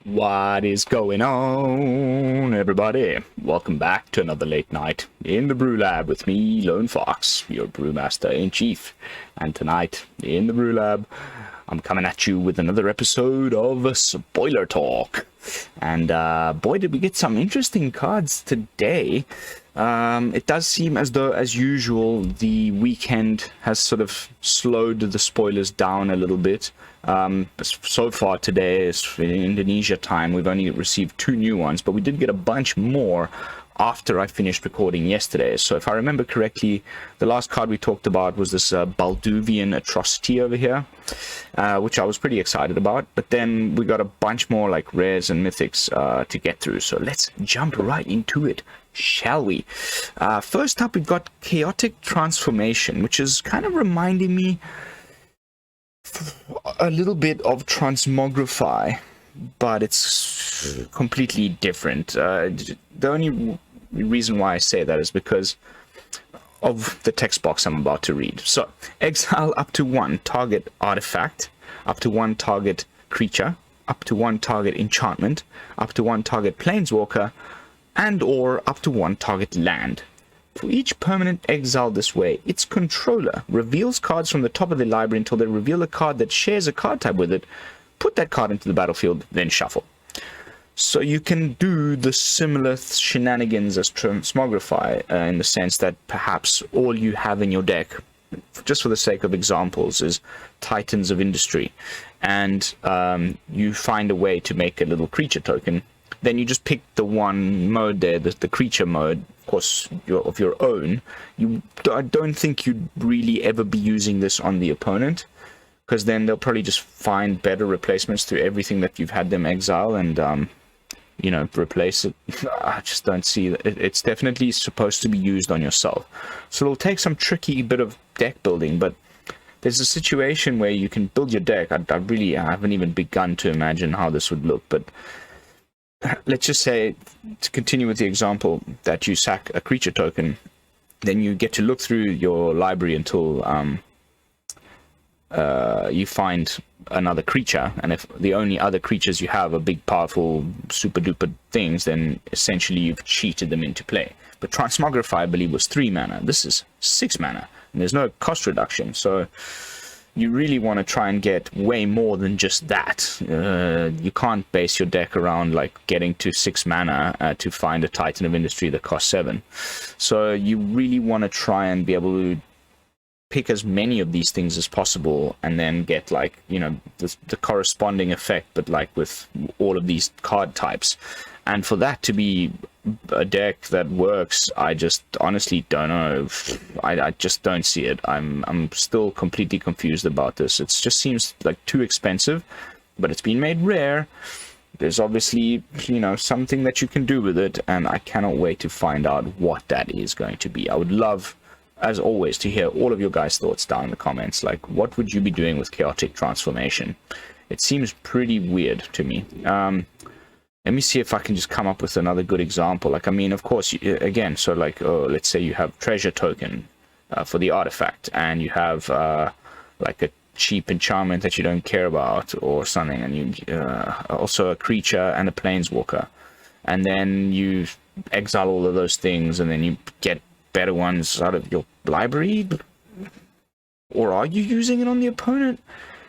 What is going on, everybody? Welcome back to another late night in the Brew-Lab with me, Lone Fox, your Brewmaster-in-Chief. And tonight, in the Brew-Lab, I'm coming at you with another episode of Spoiler Talk. And boy, did we get some interesting cards today. It does seem as though, as usual, the weekend has sort of slowed the spoilers down a little bit. So far today, in Indonesia time, we've only received 2 new ones, but we did get a bunch more after I finished recording yesterday. So if I remember correctly, the last card we talked about was this Balduvian Atrocity over here, which I was pretty excited about. But then we got a bunch more like rares and mythics to get through. So let's jump right into it, shall we? First up, we've got Chaotic Transformation, which is kind of reminding me a little bit of Transmogrify, but it's completely different. The only reason why I say that is because of the text box I'm about to read. So, exile up to 1 target artifact, up to 1 target creature, up to 1 target enchantment, up to 1 target planeswalker, and or up to 1 target land. For each permanent exiled this way, its controller reveals cards from the top of the library until they reveal a card that shares a card type with it. Put that card into the battlefield, then shuffle. So you can do the similar shenanigans as Transmogrify in the sense that perhaps all you have in your deck, just for the sake of examples, is Titans of Industry, and you find a way to make a little creature token. Then you just pick the one mode there, the creature mode, of course, of your own. I don't think you'd really ever be using this on the opponent, because then they'll probably just find better replacements to everything that you've had them exile and, you know, replace it. I just don't see that. It's definitely supposed to be used on yourself. So it'll take some tricky bit of deck building, but there's a situation where you can build your deck. I haven't even begun to imagine how this would look, but let's just say, to continue with the example, that you sack a creature token, then you get to look through your library until you find another creature, and if the only other creatures you have are big, powerful, super duper things, then essentially you've cheated them into play. But Transmogrify, I believe, was 3 mana. This is 6 mana, and there's no cost reduction, so you really want to try and get way more than just that. You can't base your deck around like getting to 6 mana to find a Titan of Industry that costs 7. So you really want to try and be able to pick as many of these things as possible, and then get, like, you know, the corresponding effect, but like with all of these card types. And for that to be a deck that works, I just honestly don't know. I just don't see it. I'm still completely confused about this. It just seems like too expensive, but it's been made rare. There's obviously, you know, something that you can do with it, and I cannot wait to find out what that is going to be. I would love, as always, to hear all of your guys' thoughts down in the comments. Like, what would you be doing with Chaotic Transformation? It seems pretty weird to me. Let me see if I can just come up with another good example. Like, I mean, of course, again, so like, let's say you have treasure token for the artifact, and you have like a cheap enchantment that you don't care about or something, and you also a creature and a planeswalker, and then you exile all of those things, and then you get better ones out of your library. Or are you using it on the opponent?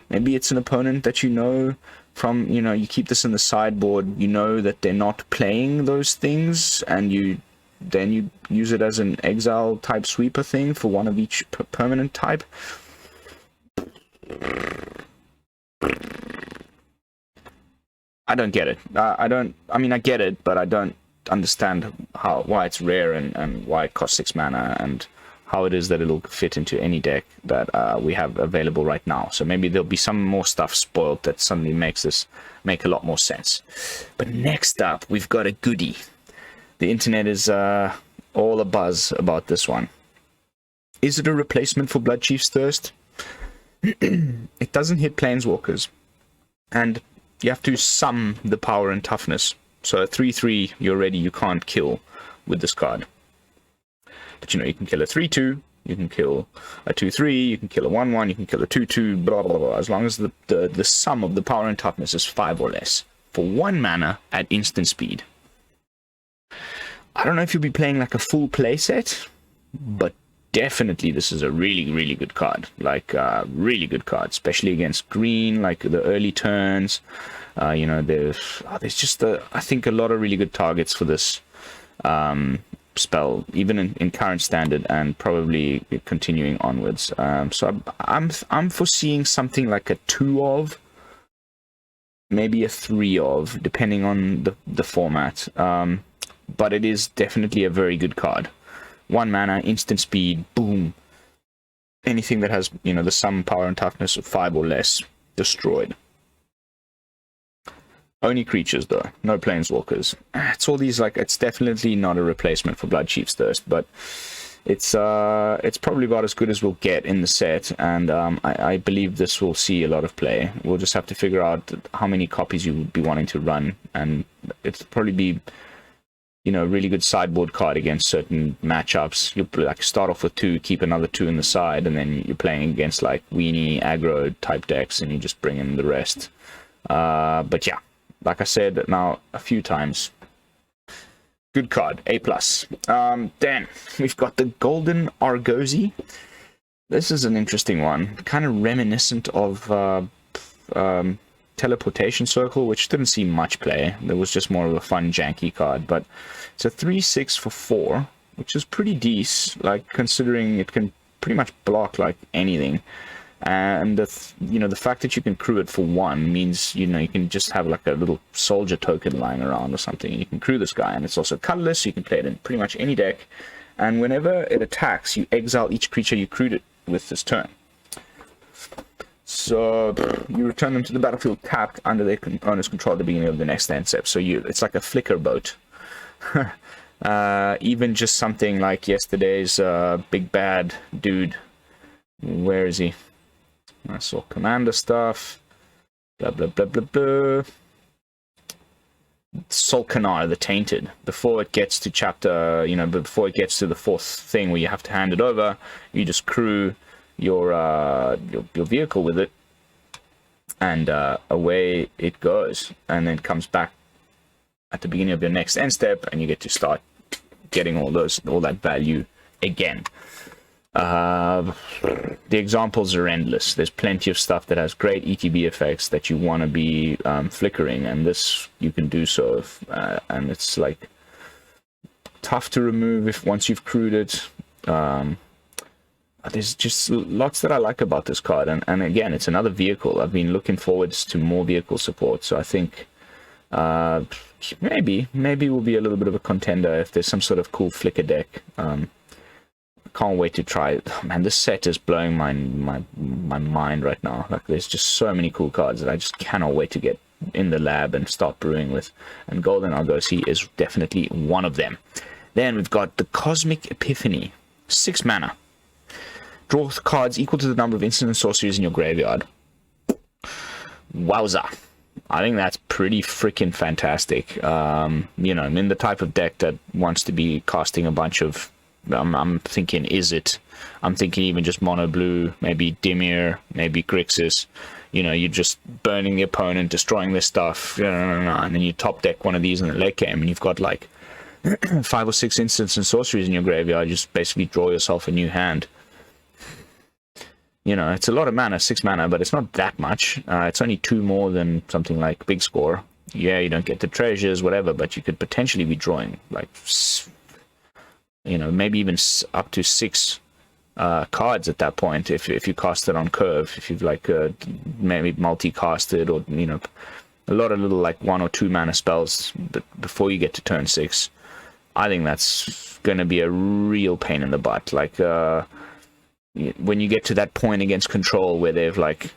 Maybe it's an opponent that you know from, you know, you keep this in the sideboard, you know that they're not playing those things, and then you use it as an exile type sweeper thing for one of each permanent type. I don't get it. I mean, I get it, but I don't understand why it's rare and why it costs 6 mana, and how it is that it'll fit into any deck that we have available right now. So maybe there'll be some more stuff spoiled that suddenly makes this make a lot more sense. But next up, we've got a goodie. The internet is all abuzz about this one. Is it a replacement for Bloodchief's Thirst? It doesn't hit planeswalkers, and you have to sum the power and toughness. So a 3/3 you can't kill with this card. But you know, you can kill a 3/2, you can kill a 2/3, you can kill a 1/1, you can kill a 2/2, blah blah blah, as long as the sum of the power and toughness is 5 or less for 1 mana at instant speed. I don't know if you'll be playing like a full play set, but definitely this is a really good card. Like really good card, especially against green, like the early turns. You know, there's just I think a lot of really good targets for this spell, even in current standard and probably continuing onwards. So I'm foreseeing something like a 2 of, maybe a 3 of, depending on the format. But it is definitely a very good card. 1 mana, instant speed, boom. Anything that has, you know, the sum power and toughness of 5 or less, destroyed. Only creatures though, no planeswalkers. It's all these, like, it's definitely not a replacement for Bloodchief's Thirst, but it's probably about as good as we'll get in the set, and I believe this will see a lot of play. We'll just have to figure out how many copies you would be wanting to run, and it'll probably be, you know, a really good sideboard card against certain matchups. You'll like start off with 2, keep another 2 in the side, and then you're playing against like weenie aggro type decks, and you just bring in the rest. But yeah, like I said now a few times, good card, A+. Then we've got the Golden Argosy. This is an interesting one, kind of reminiscent of Teleportation Circle, which didn't see much play. There was just more of a fun janky card, but it's a 3/6 for 4, which is pretty decent, like considering it can pretty much block like anything. And you know, the fact that you can crew it for 1 means, you know, you can just have like a little soldier token lying around or something, and you can crew this guy. And it's also colorless, so you can play it in pretty much any deck. And whenever it attacks, you exile each creature you crewed it with this turn. So you return them to the battlefield tapped under their owner's control at the beginning of the next end step. So it's like a flicker boat. Even just something like yesterday's big bad dude. Where is he? I saw commander stuff. Blah blah blah blah blah. Solkanar the Tainted. Before it gets to chapter, you know, before it gets to the 4th thing where you have to hand it over, you just crew your vehicle with it, and away it goes, and then comes back at the beginning of your next end step, and you get to start getting all that value again. The examples are endless. There's plenty of stuff that has great ETB effects that you want to be flickering, and this you can do so, and it's like tough to remove if once you've crewed it. There's just lots that I like about this card, and again, it's another vehicle. I've been looking forwards to more vehicle support, so I think maybe we'll be a little bit of a contender if there's some sort of cool flicker deck. Can't wait to try it. Man, this set is blowing my mind right now. Like, there's just so many cool cards that I just cannot wait to get in the lab and start brewing with, and Golden Argosy is definitely one of them. Then we've got the Cosmic Epiphany, 6 mana. Draw cards equal to the number of instant and sorceries in your graveyard. Wowza. I think that's pretty freaking fantastic. You know, I'm in the type of deck that wants to be casting a bunch of... I'm thinking I'm thinking even just mono blue, maybe Dimir, maybe Grixis. You know, you're just burning the opponent, destroying their stuff, and then you top deck one of these in the late game, and you've got like 5 or 6 instants and sorceries in your graveyard. You just basically draw yourself a new hand. You know, it's a lot of mana, 6 mana, but it's not that much. It's only 2 more than something like Big Score. Yeah, you don't get the treasures, whatever, but you could potentially be drawing, like, you know, maybe even up to 6 cards at that point if you cast it on curve. If you've, like, maybe multi-casted, or, you know, a lot of little, like, 1 or 2 mana spells before you get to turn 6. I think that's going to be a real pain in the butt. Like, when you get to that point against control where they've like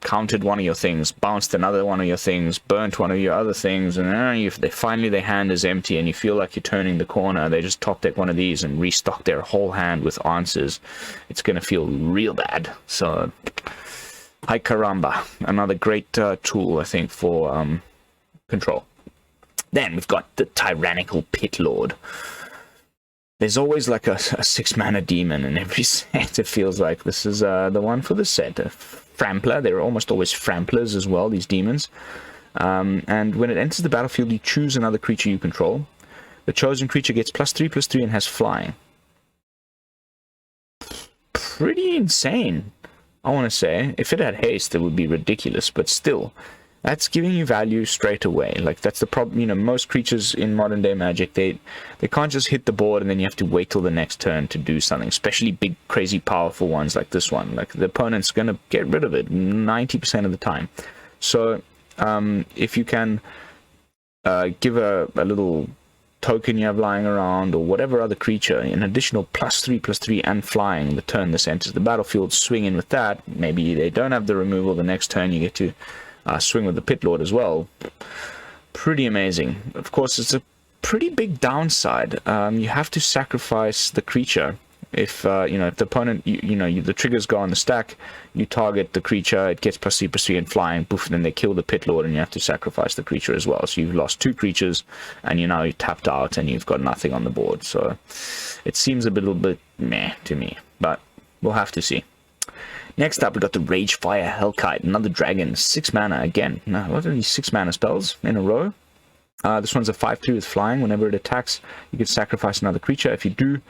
counted one of your things, bounced another one of your things, burnt one of your other things, and then their hand is empty and you feel like you're turning the corner, they just top deck one of these and restock their whole hand with answers. It's going to feel real bad. So, hi caramba, another great tool, I think, for control. Then we've got the Tyrannical Pit Lord. there's always like a 6-mana demon in every set. It feels like this is the one for the set. A Frampler. There are almost always Framplers as well, these demons. And when it enters the battlefield, you choose another creature you control. The chosen creature gets +3/+3 and has flying. Pretty insane, I want to say. If it had haste, it would be ridiculous, but still, that's giving you value straight away. Like, that's the problem. You know, most creatures in modern day Magic, they can't just hit the board and then you have to wait till the next turn to do something, especially big, crazy, powerful ones like this one. Like, the opponent's going to get rid of it 90% of the time. So, if you can give a little token you have lying around, or whatever other creature, an additional +3/+3 and flying the turn this enters the battlefield, swing in with that. Maybe they don't have the removal the next turn, you get to swing with the Pit Lord as well. Pretty amazing. Of course, it's a pretty big downside. You have to sacrifice the creature. If you know, if the opponent, the triggers go on the stack, you target the creature, it gets +3/+3 and flying, poof, and then they kill the Pit Lord, and you have to sacrifice the creature as well. So you've lost 2 creatures, and you're tapped out, and you've got nothing on the board. So it seems a little bit meh to me, but we'll have to see. Next up, we got the Ragefire Kite, another dragon, 6 mana again. Now, what are these 6 mana spells in a row? This one's a 5/3 with flying. Whenever it attacks, you can sacrifice another creature. If you do,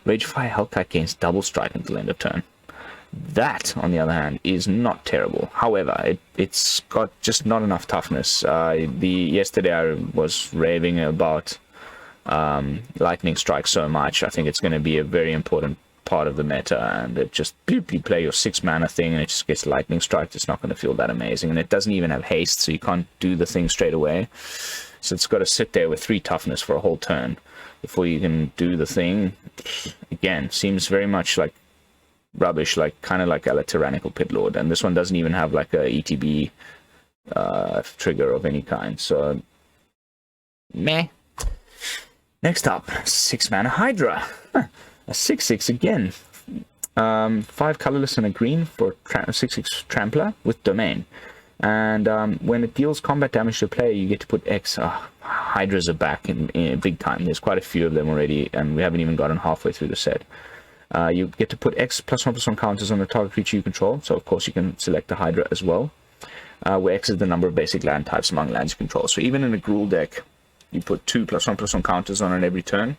Ragefire Kite gains double strike until end of turn. That, on the other hand, is not terrible. However, it's got just not enough toughness. Yesterday I was raving about Lightning Strike so much. I think it's going to be a very important part of the meta, and it just, you play your 6 mana thing and it just gets Lightning Strike. It's not going to feel that amazing, and it doesn't even have haste, so you can't do the thing straight away. So it's got to sit there with 3 toughness for a whole turn before you can do the thing. Again, seems very much like rubbish, like kind of like a Tyrannical Pit Lord, and this one doesn't even have like a ETB trigger of any kind, so meh. Next up, 6 Mana Hydra, a 6/6 again, 5 colorless and a green for 6/6 Trampler with Domain. And when it deals combat damage to a player, you get to put X. Hydras are back in big time. There's quite a few of them already, and we haven't even gotten halfway through the set. You get to put X +1/+1 counters on the target creature you control. So, of course, you can select the Hydra as well, where X is the number of basic land types among lands you control. So even in a Gruul deck, you put 2 +1/+1 counters on it every turn.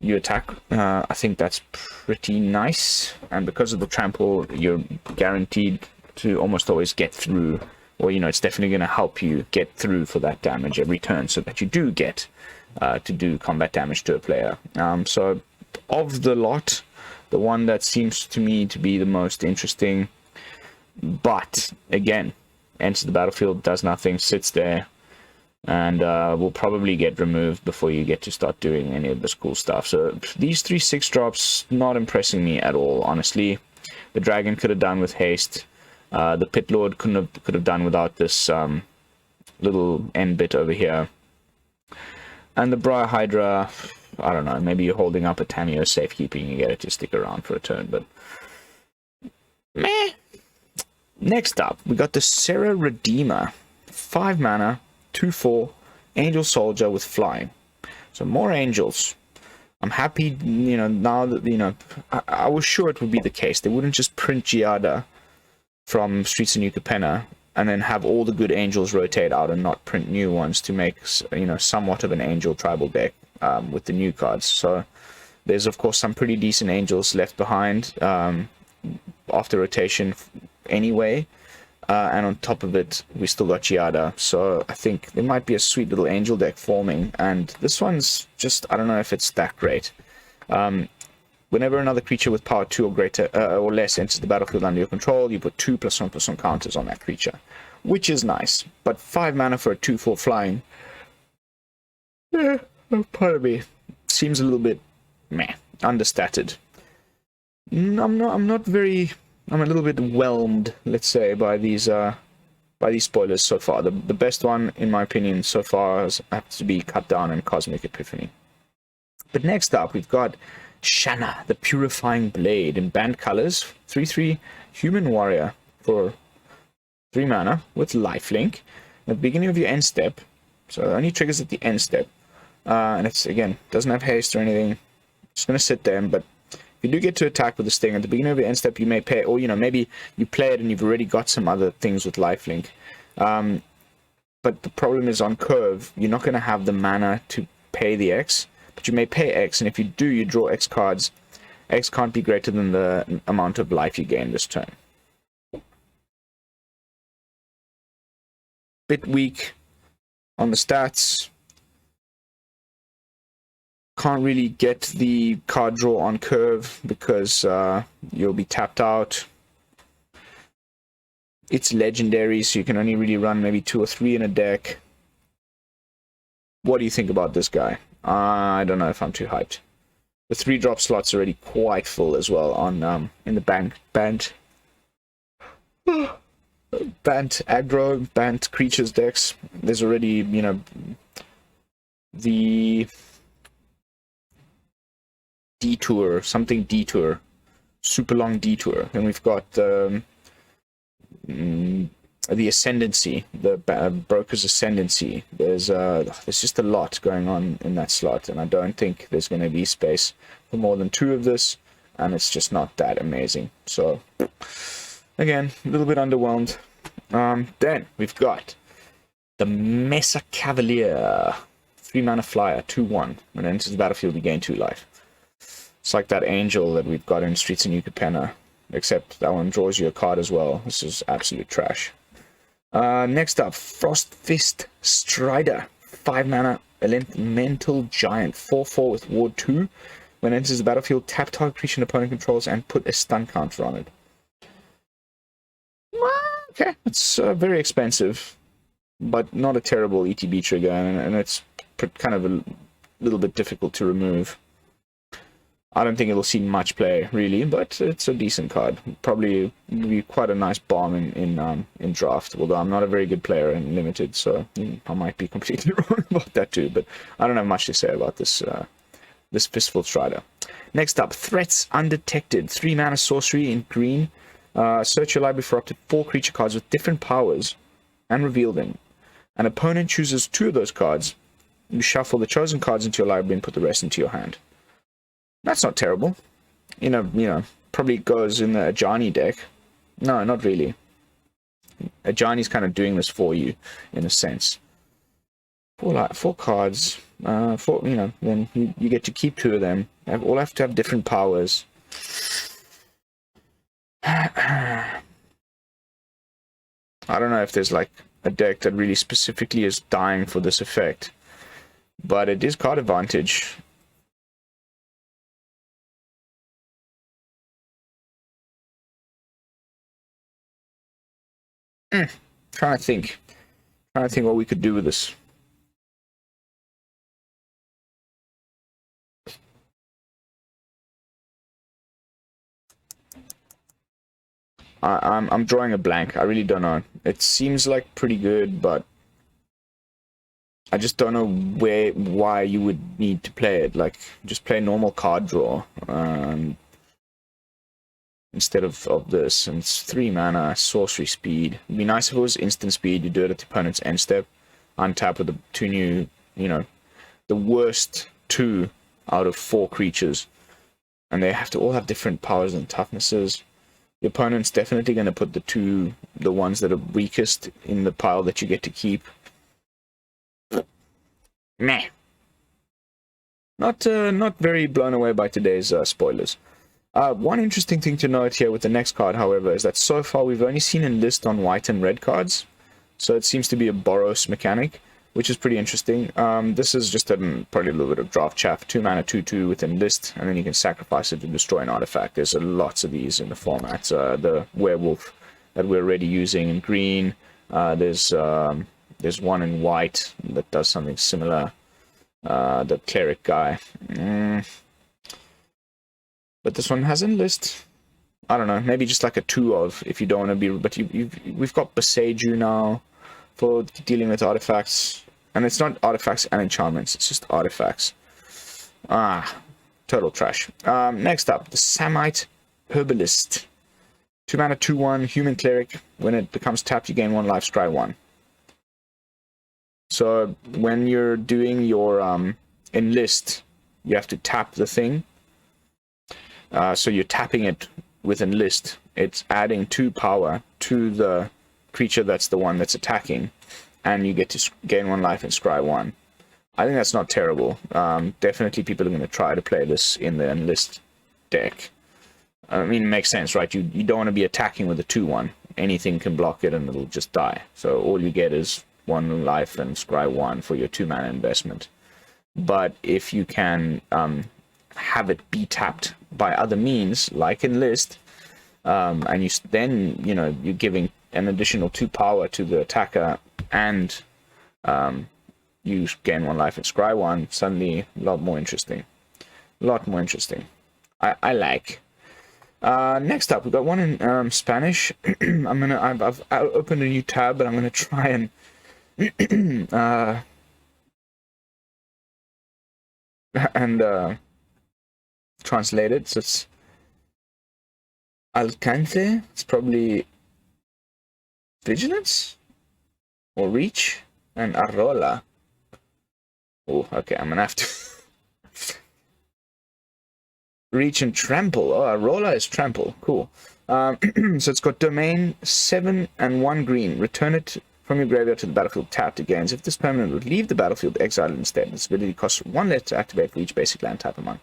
You attack. I think that's pretty nice. And because of the trample, you're guaranteed to almost always get through, or it's definitely going to help you get through for that damage every turn, so that you do get to do combat damage to a player. So of the lot, the one that seems to me to be the most interesting, but again, enters the battlefield, does nothing, sits there, and will probably get removed before you get to start doing any of this cool stuff. So these 3 6-drops not impressing me at all, honestly. The dragon could have done with haste. The Pit Lord could have done without this little end bit over here. And the Briar Hydra, I don't know, maybe you're holding up a Tameo safekeeping, you get it to stick around for a turn, but meh. Next up, we got the Serra Redeemer, 5 mana, 2/4, Angel Soldier with flying. So more angels. I'm happy, now that, I was sure it would be the case. They wouldn't just print Giada from Streets of New Capenna and then have all the good angels rotate out and not print new ones to make, somewhat of an angel tribal deck with the new cards. So there's, of course, some pretty decent angels left behind after rotation anyway. And on top of it, we still got Giada. So I think there might be a sweet little angel deck forming. And this one's just, I don't know if it's that great. Whenever another creature with power 2 or greater or less enters the battlefield under your control, you put 2 +1/+1 counters on that creature, which is nice. But 5 mana for a 2/4 flying, part of me seems a little bit meh, understated. I'm a little bit whelmed, let's say, by these spoilers so far. The best one, in my opinion, so far has to be Cut Down and Cosmic Epiphany. But next up, we've got Shanna, the Purifying Blade, in banned colors, 3/3 human warrior for 3 mana with lifelink. At the beginning of your end step, so it only triggers at the end step, and it's, again, doesn't have haste or anything. Just going to sit there, but if you do get to attack with this thing, at the beginning of your end step, you may pay, or, you know, maybe you play it and you've already got some other things with lifelink. But the problem is on curve, you're not going to have the mana to pay the X, but you may pay X, and if you do, you draw X cards. X can't be greater than the amount of life you gain this turn. Bit weak on the stats. Can't really get the card draw on curve because you'll be tapped out. It's legendary, so you can only really run maybe 2 or 3 in a deck. What do you think about this guy? I don't know if I'm too hyped. The 3-drop slot's already quite full as well on in the banned aggro, banned creatures decks. There's already, you know, the detour, super long detour. Then we've got the ascendancy, the broker's ascendancy. There's just a lot going on in that slot, and I don't think there's going to be space for more than 2 of this, and it's just not that amazing. So again, a little bit underwhelmed. Then we've got the Mesa Cavalier, 3 mana flyer, 2/1. When it enters the battlefield, you gain 2 life. It's like that angel that we've got in Streets of New Capenna, except that one draws you a card as well. This is absolute trash. Next up, Frost Fist Strider, 5 mana Elemental Giant, 4/4 with Ward 2. When it enters the battlefield, tap target creature an opponent controls and put a stun counter on it. Okay, it's very expensive, but not a terrible ETB trigger, and it's kind of a little bit difficult to remove. I don't think it'll see much play, really, but it's a decent card. Probably be quite a nice bomb in draft, although I'm not a very good player in Limited, so I might be completely wrong about that too, but I don't have much to say about this this Fistful Strider. Next up, Threats Undetected, 3 mana sorcery in green. Search your library for up to 4 creature cards with different powers and reveal them. An opponent chooses 2 of those cards. You shuffle the chosen cards into your library and put the rest into your hand. That's not terrible. You know, probably goes in the Ajani deck. No, not really. Ajani's kind of doing this for you, in a sense. 4 cards. 4, you know, then you get to keep 2 of them. They all have to have different powers. I don't know if there's like a deck that really specifically is dying for this effect, but it is card advantage. Trying to think what we could do with this. I'm drawing a blank. I really don't know. It seems like pretty good, but I just don't know why you would need to play it. Like, just play normal card draw instead of this. And it's 3 mana, sorcery speed. It'd be nice if it was instant speed. You do it at the opponent's end step, untap with the 2 new, you know, the worst 2 out of 4 creatures, and they have to all have different powers and toughnesses. The opponent's definitely going to put the ones that are weakest in the pile that you get to keep. Meh. Not very blown away by today's spoilers. One interesting thing to note here with the next card, however, is that so far we've only seen enlist on white and red cards, so it seems to be a Boros mechanic, which is pretty interesting. This is just probably a little bit of draft chaff. 2 mana, 2/2 with enlist, and then you can sacrifice it to destroy an artifact. There's lots of these in the format. The werewolf that we're already using in green. There's one in white that does something similar. The cleric guy. But this one has enlist. I don't know. Maybe just like a 2 of if you don't want to be. But we've got Beseiju now for dealing with artifacts. And it's not artifacts and enchantments, it's just artifacts. Total trash. Next up, the Samite Herbalist. 2 mana, 2/1, human cleric. When it becomes tapped, you gain 1 life, scry 1. So when you're doing your enlist, you have to tap the thing, So you're tapping it with Enlist. It's adding 2 power to the creature that's the one that's attacking, and you get to gain 1 life and scry 1. I think that's not terrible. Definitely people are going to try to play this in the Enlist deck. I mean, it makes sense, right? You don't want to be attacking with a 2/1. Anything can block it and it'll just die. So all you get is 1 life and scry 1 for your 2-mana investment. But if you can have it be tapped by other means, like Enlist, and then you're giving an additional 2 power to the attacker, and you gain 1 life and scry 1, suddenly a lot more interesting. A lot more interesting. I like. Next up, we've got one in Spanish. I've opened a new tab, but I'm gonna try and translate it. So it's alcance. It's probably vigilance or reach, and arrola. Oh, okay. I'm gonna have to reach and trample. Oh, arrola is trample. Cool. So it's got domain 7 and 1 green. Return it from your graveyard to the battlefield tapped again. If this permanent would leave the battlefield, exile it instead. This ability costs 1 less to activate for each basic land type among.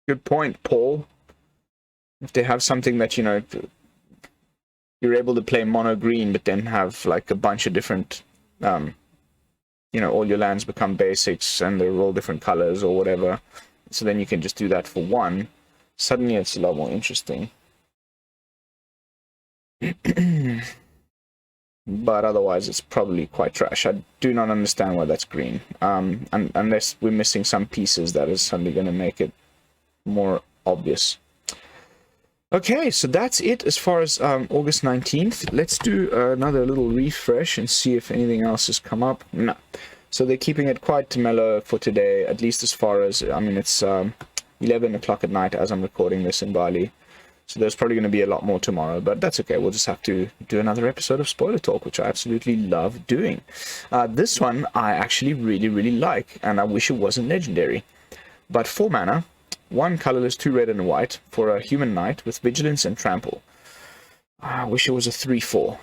Good point, Paul. If they have something that, you're able to play mono green, but then have like a bunch of different, all your lands become basics and they're all different colors or whatever. So then you can just do that for 1. Suddenly it's a lot more interesting. But otherwise it's probably quite trash. I do not understand why that's green. Unless we're missing some pieces that is suddenly going to make it more obvious. Okay, so that's it as far as August 19th. Let's do another little refresh and see if anything else has come up. No. So they're keeping it quite mellow for today, at least as far as, it's 11 o'clock at night as I'm recording this in Bali. So there's probably going to be a lot more tomorrow, but that's okay. We'll just have to do another episode of Spoiler Talk, which I absolutely love doing. This one I actually really, really like, and I wish it wasn't legendary. But 4 mana, 1 colorless, 2 red and a white for a human knight with vigilance and trample. I wish it was a 3/4.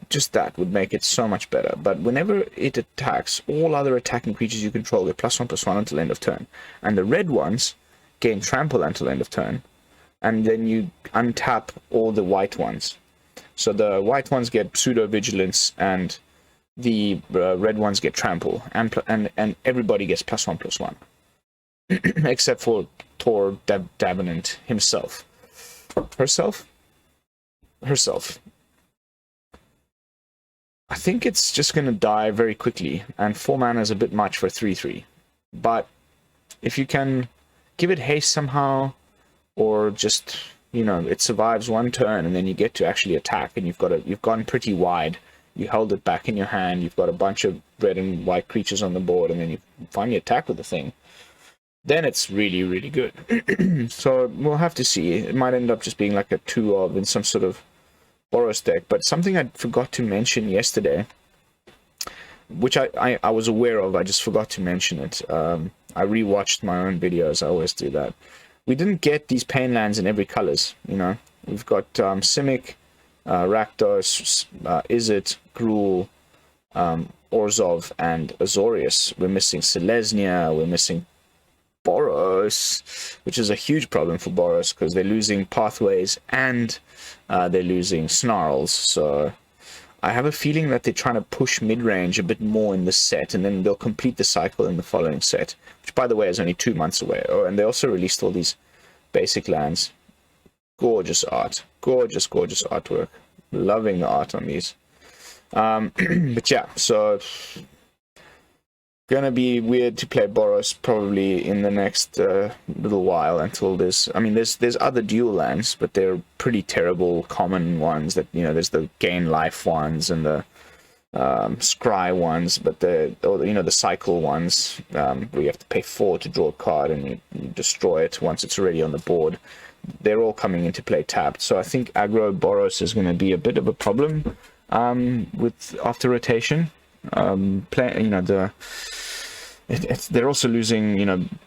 Just that would make it so much better. But whenever it attacks, all other attacking creatures you control get +1/+1 until end of turn. And the red ones gain trample until end of turn. And then you untap all the white ones. So the white ones get pseudo vigilance, and the red ones get trample, and everybody gets +1/+1, except for Thor Davenant himself. Herself. I think it's just going to die very quickly, and 4 mana is a bit much for 3/3. But if you can give it haste somehow, or just, it survives 1 turn and then you get to actually attack, and you've gone pretty wide, you held it back in your hand, you've got a bunch of red and white creatures on the board, and then you finally attack with the thing, then it's really, really good. So we'll have to see. It might end up just being like a 2 of in some sort of Boros deck. But something I forgot to mention yesterday, which I was aware of, I just forgot to mention it. I rewatched my own videos. I always do that. We didn't get these pain lands in every colors, We've got Simic, Rakdos, Izzet, Gruul, Orzhov, and Azorius. We're missing Selesnya, we're missing Boros, which is a huge problem for Boros, because they're losing pathways and they're losing snarls. So I have a feeling that they're trying to push mid-range a bit more in this set, and then they'll complete the cycle in the following set, which, by the way, is only 2 months away. Oh, and they also released all these basic lands. Gorgeous art. Gorgeous, gorgeous artwork. Loving the art on these. But yeah, so gonna be weird to play Boros probably in the next little while, until there's other dual lands, but they're pretty terrible common ones that, there's the gain life ones and the scry ones, but the cycle ones, where you have to pay 4 to draw a card and you destroy it once it's already on the board. They're all coming into play tapped. So I think aggro Boros is going to be a bit of a problem with after rotation. They're also losing,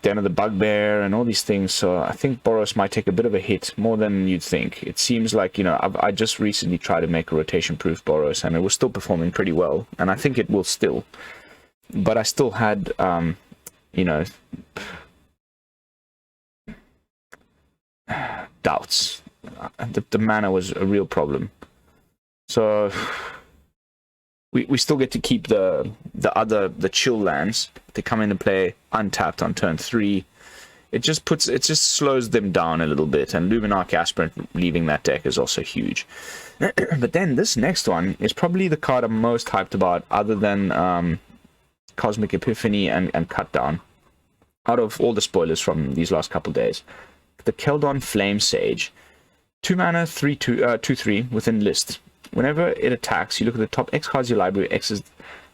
Den of the Bugbear and all these things. So I think Boros might take a bit of a hit, more than you'd think. It seems like, I just recently tried to make a rotation-proof Boros, and it was still performing pretty well. And I think it will still. But I still had, doubts. The mana was a real problem. So we still get to keep the chill lands. They come into play untapped on turn 3. It just slows them down a little bit, and Luminarch Aspirant leaving that deck is also huge. But then this next one is probably the card I'm most hyped about, other than Cosmic Epiphany and Cut Down, out of all the spoilers from these last couple days. The Keldon Flame Sage, 2 mana, 2/3 within list. Whenever it attacks, you look at the top X cards of your library, X is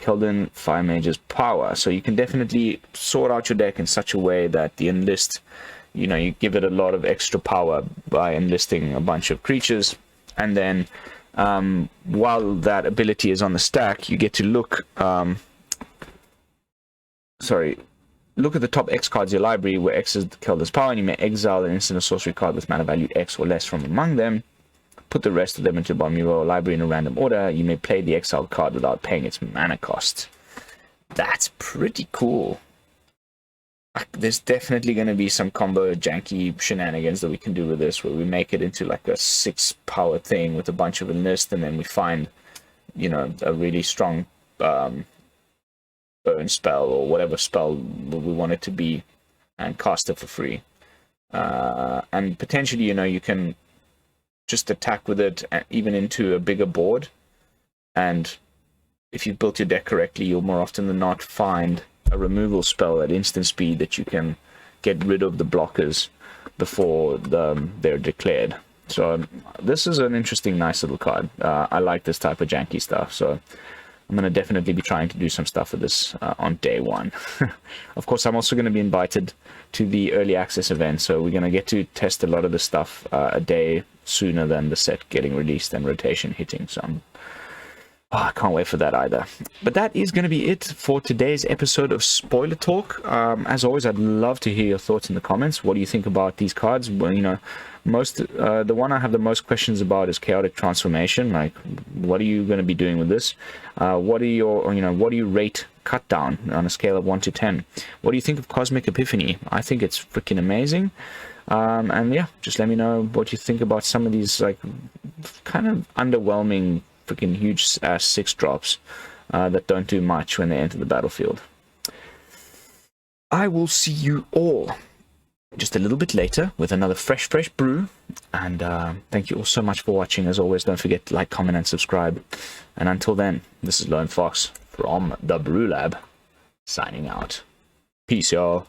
Keldon Fire Mage's power. So you can definitely sort out your deck in such a way that the enlist, you give it a lot of extra power by enlisting a bunch of creatures. And then while that ability is on the stack, you get to look at the top X cards of your library, where X is Keldon's power, and you may exile an instant or sorcery card with mana value X or less from among them. Put the rest of them into the bottom of your library in a random order. You may play the exiled card without paying its mana cost. That's pretty cool. There's definitely going to be some combo janky shenanigans that we can do with this, where we make it into like a 6 power thing with a bunch of enlist, and then we find, a really strong burn spell or whatever spell we want it to be, and cast it for free. And potentially, you can just attack with it even into a bigger board, and if you've built your deck correctly, you'll more often than not find a removal spell at instant speed that you can get rid of the blockers before they're declared. So this is an interesting, nice little card. I like this type of janky stuff, so I'm going to definitely be trying to do some stuff with this on day 1. Of course, I'm also going to be invited to the early access event, so we're going to get to test a lot of the stuff a day sooner than the set getting released and rotation hitting. So I can't wait for that either. But that is going to be it for today's episode of Spoiler Talk. As always, I'd love to hear your thoughts in the comments. What do you think about these cards? Well, the one I have the most questions about is Chaotic Transformation. Like, what are you going to be doing with this? What do you rate Cut Down on a scale of 1 to 10? What do you think of Cosmic Epiphany? I think it's freaking amazing. And yeah, just let me know what you think about some of these like kind of underwhelming freaking huge ass 6 drops that don't do much when they enter the battlefield. I will see you all just a little bit later with another fresh brew, and thank you all so much for watching. As always, don't forget to like, comment, and subscribe. And until then, this is Lone Fox from the Brew-Lab signing out. Peace, y'all.